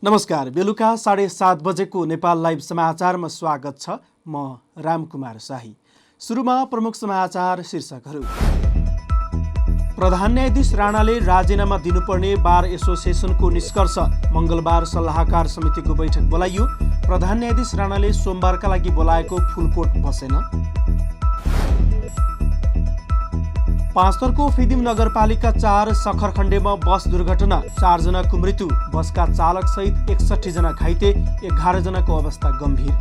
नमस्कार। बेलुका 7:30 बजेको नेपाल लाइभ समाचारमा स्वागत छ। म रामकुमार शाही। सुरुमा प्रमुख समाचार शीर्षकहरू। प्रधान न्यायाधीश राणाले राजीनामा दिनुपर्ने बार एसोसिएसनको निष्कर्ष। मङ्गलबार सल्लाहकार समितिको बैठक बोलाइयो। प्रधान न्यायाधीश राणाले सोमबारका लागि बोलाएको फुलकोट बसेन। पाँचथरको फिदिम नगरपालिका 4 सखरखण्डेमा बस दुर्घटना, 4 जनाको मृत्यु, बसका चालक सहित 61 जना घाइते, 11 जनाको अवस्था गम्भीर।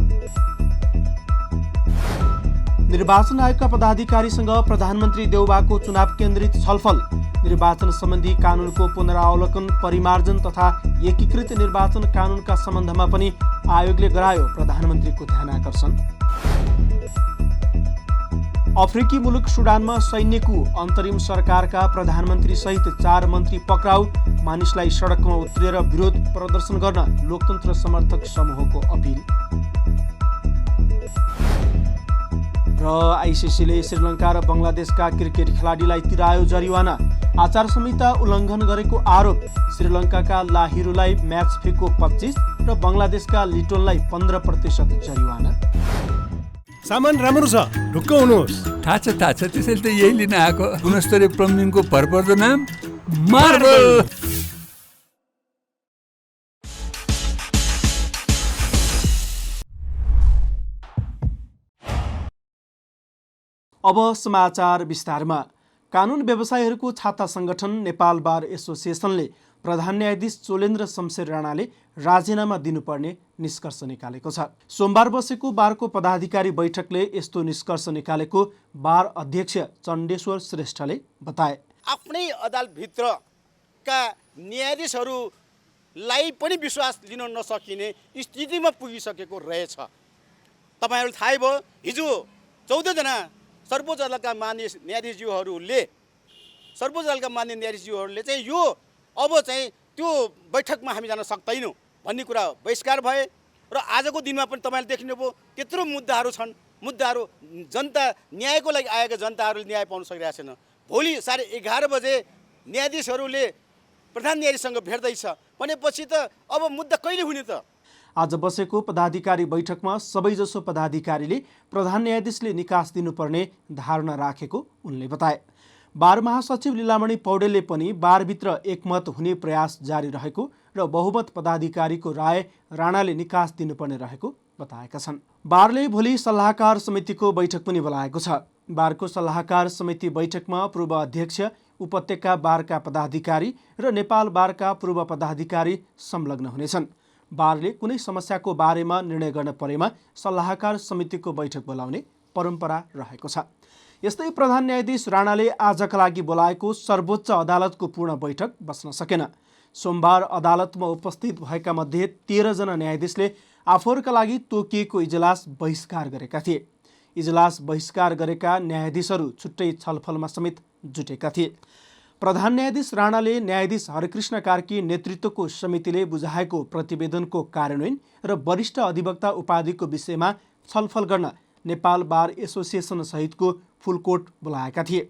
निर्वाचन आयोगका पदाधिकारीसँग प्रधानमन्त्री देउबाको चुनाव केन्द्रित छलफल। निर्वाचन सम्बन्धी कानुनको पुनरावलोकन, परिमार्जन तथा एकीकृत निर्वाचन कानुनका सम्बन्धमा पनि आयोगले गरायो प्रधानमन्त्रीको ध्यानाकर्षण। अफ्रिकी मुलुक सुडानमा सैन्यको अन्तरिम सरकारका प्रधानमन्त्री सहित 4 मन्त्री पक्राउ। मानिसलाई सडकमा उत्रिएर विरोध प्रदर्शन गर्न लोकतन्त्र समर्थक समूहको अपिल। र आइसिसीले श्रीलङ्का र बङ्गलादेशका क्रिकेट खेलाडीलाई तिरायो जरिवाना। आचार संहिता उल्लङ्घन गरेको आरोप। श्रीलङ्काका लाहिरुलाई म्याच फीको 25 र बङ्गलादेशका लिटोनलाई 15% जरिवाना। सामान राम्रो छ, ढुक्क हुनुहोस्। थाहा छ त्यसैले त यही लिन आएको। गुणस्तरीय प्लम्बिङको भरपर्दो नाम मार्बल। अब समाचार विस्तारमा। कानुन व्यवसायीहरूको छाता संगठन नेपाल बार एसोसिएसनले प्रधान न्यायाधीश चोलेन्द्र शमशेर राणाले राजीनामा दिनुपर्ने निष्कर्ष निकालेको छ। सोमबार बसेको बारको पदाधिकारी बैठकले यस्तो निष्कर्ष निकालेको बार अध्यक्ष चण्डेश्वर श्रेष्ठले बताए। आफ्नै अदालतभित्रका न्यायाधीशहरूलाई पनि विश्वास लिन नसकिने स्थितिमा पुगिसकेको रहेछ। तपाईँहरू थाहै भयो, हिजो 14 जना सर्वोच्च अदालतका मान्य न्यायाधीशज्यूहरूले चाहिँ यो अब चाहिँ त्यो बैठकमा हामी जान सक्दैनौँ भन्ने कुरा बहिष्कार भए। र आजको दिनमा पनि तपाईँले देख्नुभयो त्यत्रो मुद्दाहरू छन्। मुद्दाहरू जनता, न्यायको लागि आएका जनताहरूले न्याय पाउन सकिरहेको छैन। भोलि 11:30 बजे न्यायाधीशहरूले प्रधान न्यायाधीशसँग भेट्दैछ भनेपछि त अब मुद्दा कहिले हुने त? आज बसेको पदाधिकारी बैठकमा सबैजसो पदाधिकारीले प्रधान न्यायाधीशले निकास दिनुपर्ने धारणा राखेको उनले बताए। बार महासचिव लीलामणि पौडेलले पनि बारभित्र एकमत हुने प्रयास जारी रहेको र बहुमत पदाधिकारीको राय राणाले निकास दिनुपर्ने रहेको बताएका छन्। बारले भोलि सल्लाहकार समितिको बैठक पनि बोलाएको छ। बारको सल्लाहकार समिति बैठकमा पूर्व अध्यक्ष, उपत्यका बारका पदाधिकारी र नेपाल बारका पूर्व पदाधिकारी संलग्न हुनेछन्। बारले कुनै समस्याको बारेमा निर्णय गर्न परेमा सल्लाहकार समितिको बैठक बोलाउने परम्परा रहेको छ। यस्तै प्रधान न्यायाधीश राणाले आजका लागि बोलाएको सर्वोच्च अदालतको पूर्ण बैठक बस्न सकेन। सोमबार अदालतमा उपस्थित भएका मध्ये 13 जना न्यायाधीशले आफूहरूका लागि तोकिएको इजलास बहिष्कार गरेका थिए। इजलास बहिष्कार गरेका न्यायाधीशहरू छुट्टै छलफलमा समेत जुटेका थिए। प्रधान न्यायाधीश राणाले न्यायाधीश हरिकृष्ण कार्की नेतृत्वको समितिले बुझाएको प्रतिवेदनको कार्यान्वयन र वरिष्ठ अधिवक्ता उपाधिको विषयमा छलफल गर्न नेपाल बार एसोसिएसन सहितको फुलकोट बोलाएका थिए।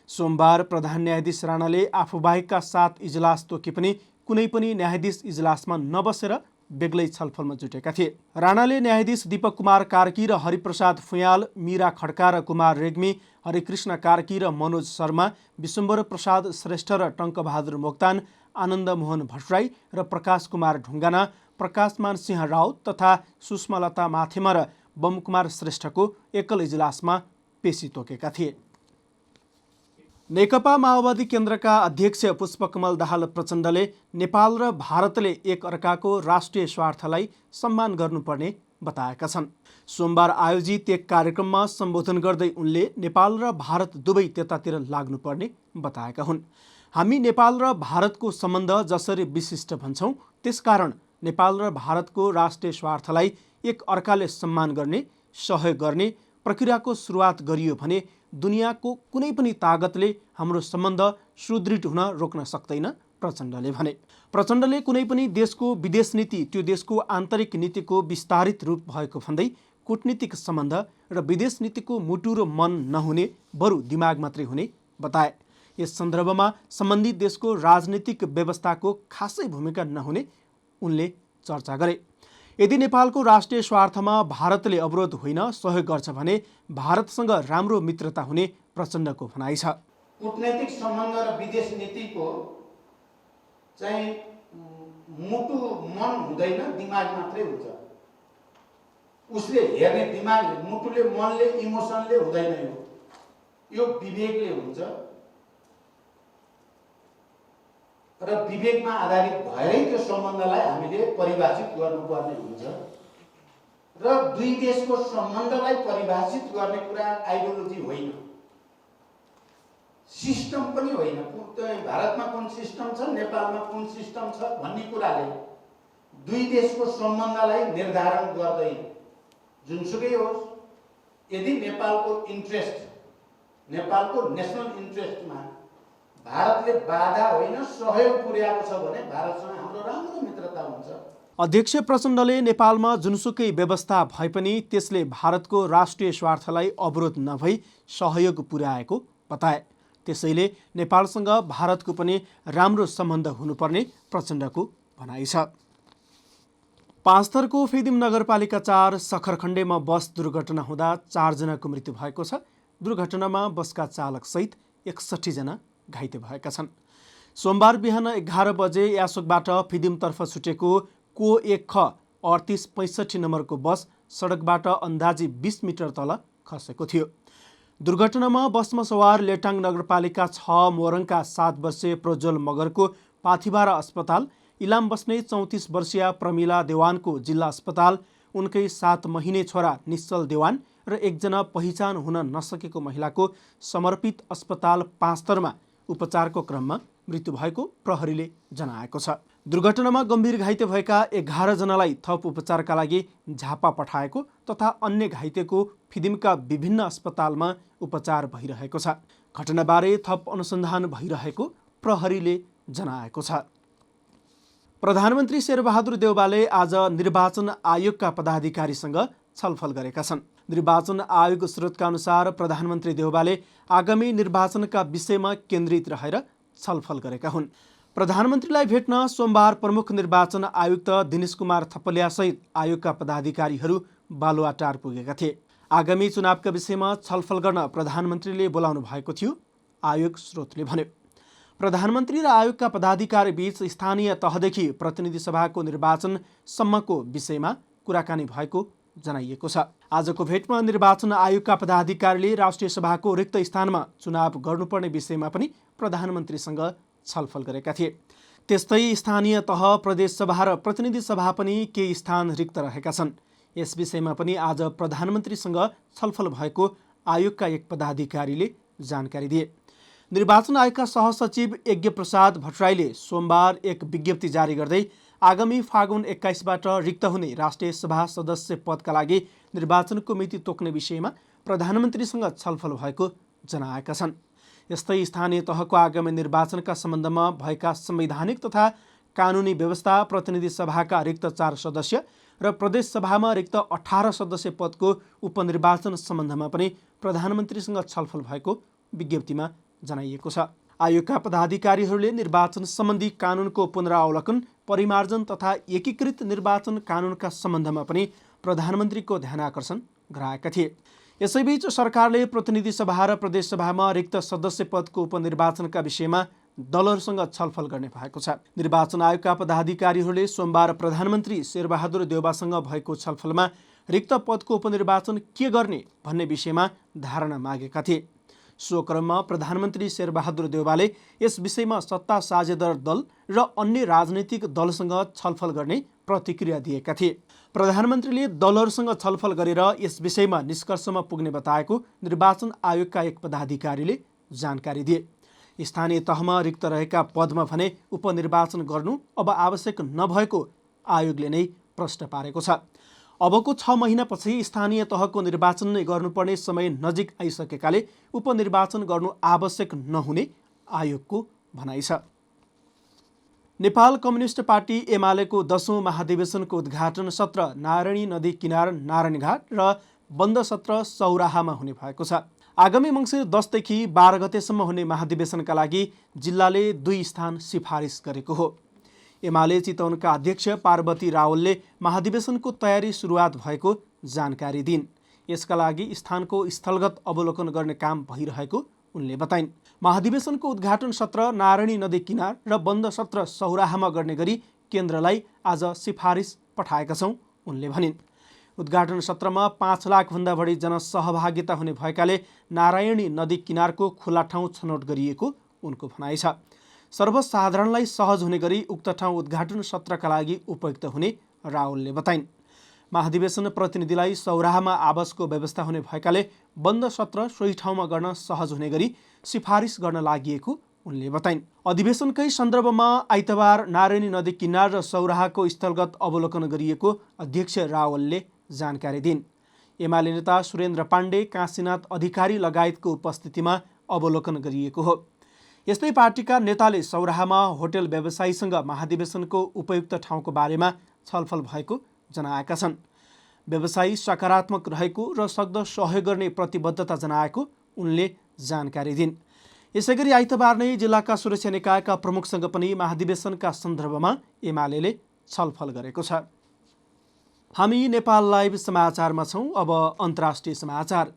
सोमबार प्रधान न्यायाधीश राणाले आफूबाहेकका 7 इजलास तोके पनि कुनै पनि न्यायाधीश इजलासमा नबसेर बेग्लै छलफलमा जुटेका थिए। राणाले न्यायाधीश दीपक कुमार कार्की र हरिप्रसाद फुयाल, मीरा खड्का र कुमार रेग्मी, हरिकृष्ण कार्की र मनोज शर्मा, विशम्बर प्रसाद श्रेष्ठ र टङ्कबहादुर मोक्तान, आनन्द मोहन भट्टराई र प्रकाश कुमार ढुङ्गाना, प्रकाशमान सिंह राउत तथा सुषमालता माथेमा र बमकुमार श्रेष्ठको एकल इजलासमा पेशी तोकेका थिए। नेकपा माओवादी केन्द्रका अध्यक्ष पुष्पकमल दाहाल प्रचण्डले नेपाल र भारतले एक अर्काको राष्ट्रिय स्वार्थलाई सम्मान गर्नुपर्ने बताएका छन्। सोमबार आयोजित एक कार्यक्रममा सम्बोधन गर्दै उनले नेपाल र भारत दुवै त्यतातिर लाग्नुपर्ने बताएका हुन्। हामी नेपाल र भारतको सम्बन्ध जसरी विशिष्ट भन्छौँ, त्यसकारण नेपाल र भारतको राष्ट्रिय स्वार्थलाई एक अर्काले सम्मान गर्ने, सहयोग गर्ने प्रक्रियाको सुरुवात गरियो भने दुनियाँको कुनै पनि तागतले हाम्रो सम्बन्ध सुदृढ हुन रोक्न सक्दैन, प्रचण्डले भने। प्रचण्डले कुनै पनि देशको विदेश नीति त्यो देशको आन्तरिक नीतिको विस्तारित रूप भएको भन्दै कूटनीतिक सम्बन्ध र विदेश नीतिको मुटु र मन नहुने, बरु दिमाग मात्रै हुने बताए। यस सन्दर्भमा सम्बन्धित देशको राजनीतिक व्यवस्थाको खासै भूमिका नहुने उनले चर्चा गरे। यदि नेपालको राष्ट्रिय स्वार्थमा भारतले अवरोध होइन सहयोग गर्छ भने भारतसँग राम्रो मित्रता हुने प्रचण्डको भनाइ छ। कूटनैतिक सम्बन्ध र विदेश नीतिको चाहिँ मुटु मन हुँदैन, दिमाग मात्रै हुन्छ। उसले हेर्ने दिमाग, मुटुले, मनले, इमोसनले हुँदैन। यो विवेकले हुन्छ र विवेकमा आधारित भएरै त्यो सम्बन्धलाई हामीले परिभाषित गर्नुपर्ने हुन्छ र दुई देशको सम्बन्धलाई परिभाषित गर्ने कुरा आइडियोलोजी होइन, सिस्टम पनि होइन। भारतमा कुन सिस्टम छ, नेपालमा कुन सिस्टम छ भन्ने कुराले दुई देशको सम्बन्धलाई निर्धारण गर्दैन। जुनसुकै होस्, यदि नेपालको इन्ट्रेस्ट, नेपालको नेसनल इन्ट्रेस्टमा भारतले बाधा होइन सहयोग पुर्याएको छ भने भारतसँग हाम्रो राम्रो मित्रता हुन्छ। अध्यक्ष प्रचण्डले नेपालमा जुनसुकै व्यवस्था भए पनि त्यसले भारतको राष्ट्रिय स्वार्थलाई अवरोध नभई सहयोग पुर्याएको बताए। त्यसैले नेपालसँग भारतको पनि राम्रो सम्बन्ध हुनुपर्ने प्रचण्डको भनाइ छ। पाँचथरको फिदिम नगरपालिका 4 सखरखण्डेमा बस दुर्घटना हुँदा 4 जनाको मृत्यु भएको छ। दुर्घटनामा बसका चालकसहित 61 जना घाइते भएका छन्। सोमबार बिहान 11 बजे यासोकबाट फिदिमतर्फ छुटेको को 1 ख 3865 नम्बरको बस सडकबाट अन्दाजी 20 मिटर तल खसेको थियो। दुर्घटनामा बसमा सवार लेटाङ नगरपालिका 6 मोरङका 7 वर्षीय प्रज्वल मगरको पाथिबारा अस्पताल, इलाम बस्ने 34 वर्षीय प्रमिला देवानको जिल्ला अस्पताल, उनकै 7 महिने छोरा निश्चल देवान र एकजना पहिचान हुन नसकेको महिलाको समर्पित अस्पताल पाँचथरमा उपचारको क्रममा मृत्यु भएको प्रहरीले जनाएको छ। दुर्घटनामा गम्भीर घाइते भएका 11 जनालाई थप उपचारका लागि झापा पठाएको तथा अन्य घाइतेको फिदिमका विभिन्न अस्पतालमा उपचार भइरहेको छ। घटनाबारे थप अनुसन्धान भइरहेको प्रहरीले जनाएको छ। प्रधानमन्त्री शेरबहादुर देउवाले आज निर्वाचन आयोगका पदाधिकारीसँग छलफल गरेका छन्। निर्वाचन आयोग स्रोतका अनुसार प्रधानमन्त्री देउवाले आगामी निर्वाचनका विषयमा केन्द्रित रहेर छलफल गरेका हुन्। प्रधानमन्त्रीलाई भेट्न सोमबार प्रमुख निर्वाचन आयुक्त दिनेश कुमार थपलियासहित आयोगका पदाधिकारीहरू बालुवाटार पुगेका थिए। आगामी चुनावका विषयमा छलफल गर्न प्रधानमन्त्रीले बोलाउनु भएको थियो, आयोग स्रोतले भन्यो। प्रधानमन्त्री र आयोगका पदाधिकारी बीच स्थानीय तहदेखि प्रतिनिधि सभाको निर्वाचनसम्मको विषयमा कुराकानी भएको जनाइएको छ। आजको भेटमा निर्वाचन आयोगका पदाधिकारीले राष्ट्रिय सभाको रिक्त स्थानमा चुनाव गर्नुपर्ने विषयमा पनि प्रधानमन्त्रीसँग छलफल गरेका थिए। त्यस्तै स्थानीय तह, प्रदेश सभा र प्रतिनिधि सभा पनि केही स्थान रिक्त रहेका छन्। यस विषयमा पनि आज प्रधानमन्त्रीसँग छलफल भएको आयोगका एक पदाधिकारीले जानकारी दिए। निर्वाचन आयोगका सहसचिव यज्ञ प्रसाद भट्टराईले सोमबार एक विज्ञप्ति जारी गर्दै आगामी फागुन 21बाट रिक्त हुने राष्ट्रिय सभा सदस्य पदका लागि निर्वाचनको मिति तोक्ने विषयमा प्रधानमन्त्रीसँग छलफल भएको जनाएका छन्। यस्तै स्थानीय तहको आगामी निर्वाचनका सम्बन्धमा भएका संवैधानिक तथा कानुनी व्यवस्था, प्रतिनिधि सभाका रिक्त 4 सदस्य र प्रदेश सभामा रिक्त 18 सदस्य पदको उपनिर्वाचन सम्बन्धमा पनि प्रधानमन्त्रीसँग छलफल भएको विज्ञप्तिमा जनाइएको छ। आयोगका पदाधिकारीहरूले निर्वाचन सम्बन्धी कानुनको पुनरावलोकन, परिमार्जन तथा एकीकृत निर्वाचन कानुनका सम्बन्धमा पनि प्रधानमन्त्रीको ध्यानाकर्षण गराएका थिए। यसैबीच सरकारले प्रतिनिधि सभा र प्रदेश सभामा रिक्त सदस्य पदको उपनिर्वाचनका विषयमा दलहरूसँग छलफल गर्ने भएको छ। निर्वाचन आयोगका पदाधिकारीहरूले सोमबार प्रधानमन्त्री शेरबहादुर देउवासँग भएको छलफलमा रिक्त पदको उपनिर्वाचन के गर्ने भन्ने विषयमा धारणा मागेका थिए। सो क्रममा प्रधानमन्त्री शेरबहादुर देउवाले यस विषयमा सत्ता साझेदार दल र अन्य राजनैतिक दलसँग छलफल गर्ने प्रतिक्रिया दिएका थिए। प्रधानमन्त्रीले दलहरूसँग छलफल गरेर यस विषयमा निष्कर्षमा पुग्ने बताएको निर्वाचन आयोगका एक पदाधिकारीले जानकारी दिए। स्थानीय तहमा रिक्त रहेका पदमा भने उपनिर्वाचन गर्नु अब आवश्यक नभएको आयोगले नै प्रश्न पारेको छ। अबको 6 महिनापछि स्थानीय तहको निर्वाचन नै गर्नुपर्ने समय नजिक आइसकेकाले उपनिर्वाचन गर्नु आवश्यक नहुने आयोगको भनाइ छ। नेपाल कम्युनिस्ट पार्टी एमालेको 10औं महाधिवेशनको उद्घाटन सत्र नारायणी नदी किनार नारायणघाट र बन्द सत्र सौराहामा हुने भएको छ। आगामी मङ्सिर 10 देखि 12 गतेसम्म हुने महाधिवेशनका लागि जिल्लाले 2 स्थान सिफारिस गरेको हो। एमाले चितवनका अध्यक्ष पार्वती रावलले महाधिवेशनको तयारी सुरुवात भएको जानकारी दिइन्। यसका लागि स्थानको स्थलगत अवलोकन गर्ने काम भइरहेको उनले बताइन्। महाधिवेशनको उद्घाटन सत्र नारायणी नदी किनार र बन्द सत्र सौराहामा गर्ने गरी केन्द्रलाई आज सिफारिस पठाएका छौँ उनले भनिन्। उद्घाटन सत्रमा 5 लाखभन्दा बढी जनसहभागिता हुने भएकाले नारायणी नदी किनारको खुला ठाउँ छनौट गरिएको उनको भनाइ छ। सर्वसाधारणलाई सहज हुने गरी उक्त ठाउँ उद्घाटन सत्रका लागि उपयुक्त हुने रावलले बताइन्। महाधिवेशन प्रतिनिधिलाई सौराहामा आवासको व्यवस्था हुने भएकाले बन्द सत्र सोही ठाउँमा गर्न सहज हुने गरी सिफारिस गर्न लागि उनले बताइन्। अधिवेशनकै सन्दर्भमा आइतबार नारायणी नदी किनार र सौराहाको स्थलगत अवलोकन गरिएको अध्यक्ष रावलले जानकारी दिइन्। एमाले नेता सुरेन्द्र पाण्डे, काशीनाथ अधिकारी लगायतको उपस्थितिमा अवलोकन गरिएको हो। यस्तै पार्टीका नेताले सौराहामा होटल व्यवसायीसँग महाधिवेशनको उपयुक्त ठाउँको बारेमा छलफल भएको जनाएका छन्। व्यवसायी सकारात्मक रहेको र सक्दो सहयोग गर्ने प्रतिबद्धता जनाएको उनले जानकारी दिइन्। यसैगरी आइतबार नै जिल्लाका सुरक्षा निकायका प्रमुखसँग पनि महाधिवेशनका सन्दर्भमा एमाले छलफल गरेको छ। हामी नेपाल लाइभ समाचारमा छौँ। अब अन्तर्राष्ट्रिय समाचार।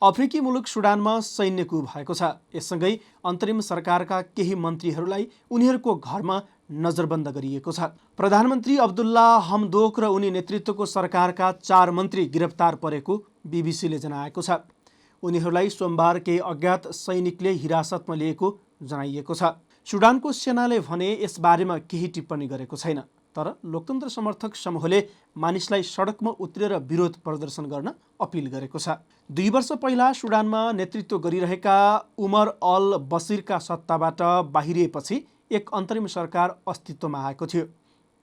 अफ्रिकी मुलुक सुडानमा सैन्य कु भएको छ। यससँगै अन्तरिम सरकारका केही मन्त्रीहरूलाई उनीहरूको घरमा नजरबन्द गरिएको छ। प्रधानमन्त्री अब्दुल्ला हमदोक र उनी नेतृत्वको सरकारका 4 मन्त्री गिरफ्तार परेको बीबीसीले जनाएको छ। उनीहरूलाई सोमबार केही अज्ञात सैनिकले हिरासतमा लिएको जनाइएको छ। सुडानको सेनाले भने यसबारेमा केही टिप्पणी गरेको छैन, तर लोकतन्त्र समर्थक समूहले मानिसलाई सडकमा उत्रेर विरोध प्रदर्शन गर्न अपिल गरेको छ। 2 वर्ष पहिला सुडानमा नेतृत्व गरिरहेका उमर अल बसिरका सत्ताबाट बाहिरिएपछि एक अन्तरिम सरकार अस्तित्वमा आएको थियो।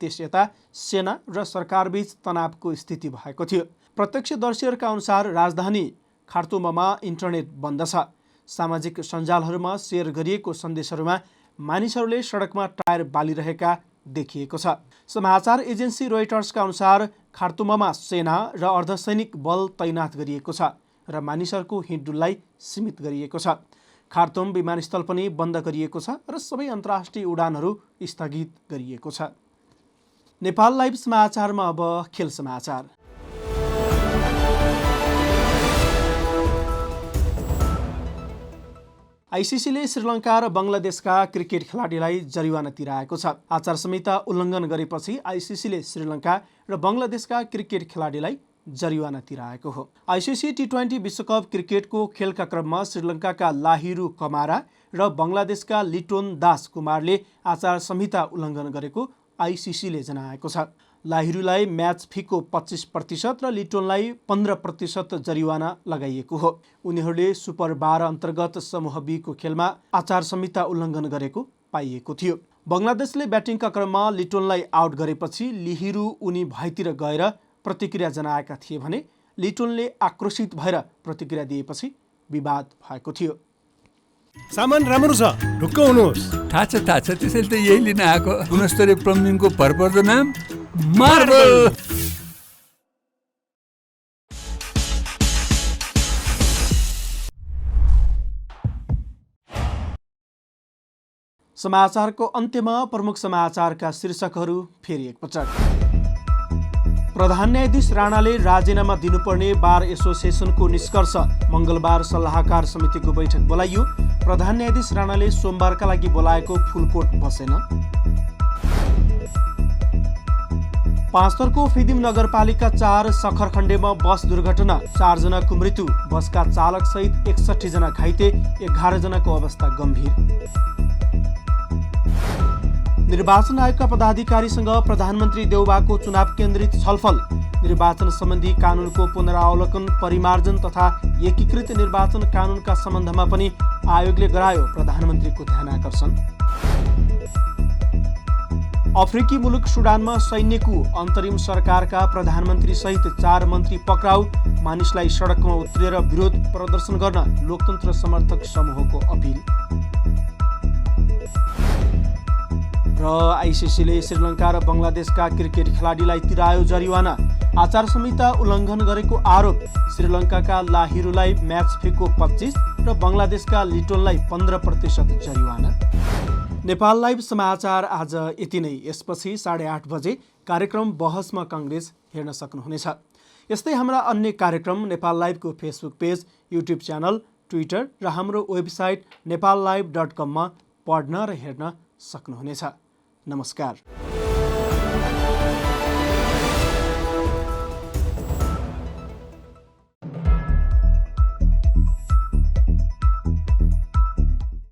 त्यस यता सेना र सरकारबीच तनावको स्थिति भएको थियो। प्रत्यक्षदर्शीहरूका अनुसार राजधानी खार्तुममा इन्टरनेट बन्द छ। सामाजिक सञ्जालहरूमा सेयर गरिएको सन्देशहरूमा मानिसहरूले सडकमा टायर बालिरहेका देखिएको छ। समाचार एजेन्सी रोइटर्सका अनुसार खार्तुममा सेना र अर्धसैनिक बल तैनात गरिएको छ र मानिसहरूको हिँडडुललाई सीमित गरिएको छ। खार्तुम विमानस्थल पनि बन्द गरिएको छ र सबै अन्तर्राष्ट्रिय उडानहरू स्थगित गरिएको छ। नेपाल लाइभ समाचारमा अब खेल समाचार। आइसिसीले श्रीलङ्का र बङ्गलादेशका क्रिकेट खेलाडीलाई जरिवाना तिराएको छ। आचार संहिता उल्लङ्घन गरेपछि आइसिसीले श्रीलङ्का र बङ्गलादेशका क्रिकेट खेलाडीलाई जरिवाना तिराएको हो। आइसिसी टी20 विश्वकप क्रिकेटको खेलका क्रममा श्रीलङ्काका लाहिरू कमारा र बङ्गलादेशका लिटोन दास कुमारले आचार संहिता उल्लङ्घन गरेको आइसिसीले जनाएको छ। लाहिरूलाई म्याच फीको 25% र लिटोनलाई 15% जरिवाना लगाइएको हो। उनीहरूले सुपर 12 अन्तर्गत समूह बी को खेलमा आचार संहिता उल्लङ्घन गरेको पाइएको थियो। बङ्गलादेशले ब्याटिङका क्रममा लिटोनलाई आउट गरेपछि लिहिरू उनी भएतिर गएर प्रतिक्रिया जनाएका थिए भने लिटोनले आक्रोशित भएर प्रतिक्रिया दिएपछि विवाद भएको थियो। सामान राम्रो छ, ढुक्क हुनुहोस्। थाहा छ त्यसैले त यही लिन आएको। गुणस्तरीय प्लम्बिङको भरपर्दो नाम मार्बल। समाचारको अन्त्यमा प्रमुख समाचारका शीर्षकहरू फेरि एकपटक। प्रधान न्यायाधीश राणाले राजीनामा दिनुपर्ने बार एसोसिएसनको निष्कर्ष। मङ्गलबार सल्लाहकार समितिको बैठक बोलाइयो। प्रधान न्यायाधीश राणाले सोमबारका लागि बोलाएको फुलकोट बसेन। पाँचथरको फिदिम नगरपालिका 4 सखरखण्डेमा बस दुर्घटना। 4 जनाको मृत्यु। बसका चालक सहित 61 जना घाइते, 11 जनाको अवस्था गम्भीर। निर्वाचन आयोगका पदाधिकारीसँग प्रधानमन्त्री देउबाको चुनाव केन्द्रित छलफल। निर्वाचन सम्बन्धी कानुनको पुनरावलोकन, परिमार्जन तथा एकीकृत निर्वाचन कानुनका सम्बन्धमा पनि आयोगले गरायो प्रधानमन्त्रीको ध्यानाकर्षण। अफ्रिकी मुलुक सुडानमा सैन्यको अन्तरिम सरकारका प्रधानमन्त्री सहित 4 मन्त्री पक्राउ। मानिसलाई सडकमा उत्रेर विरोध प्रदर्शन गर्न लोकतन्त्र समर्थक समूहको अपिल। र आइसिसीले श्रीलङ्का र बङ्गलादेशका क्रिकेट खेलाडीलाई तिरायो जरिवाना। आचार संहिता उल्लङ्घन गरेको आरोप। श्रीलङ्काका लाहिरुलाई म्याच फीको 25 र बङ्गलादेशका लिटोनलाई 15% जरिवाना। नेपाल लाइभ समाचार आज यति नै। यसपछि 8:30 बजे कार्यक्रम बहसमा काङ्ग्रेस हेर्न सक्नुहुनेछ। यस्तै हाम्रा अन्य कार्यक्रम नेपाल लाइभको Facebook page, YouTube channel, Twitter र हाम्रो वेबसाइट नेपाललाइभ.com मा पढ्न र हेर्न सक्नुहुनेछ। नमस्कार।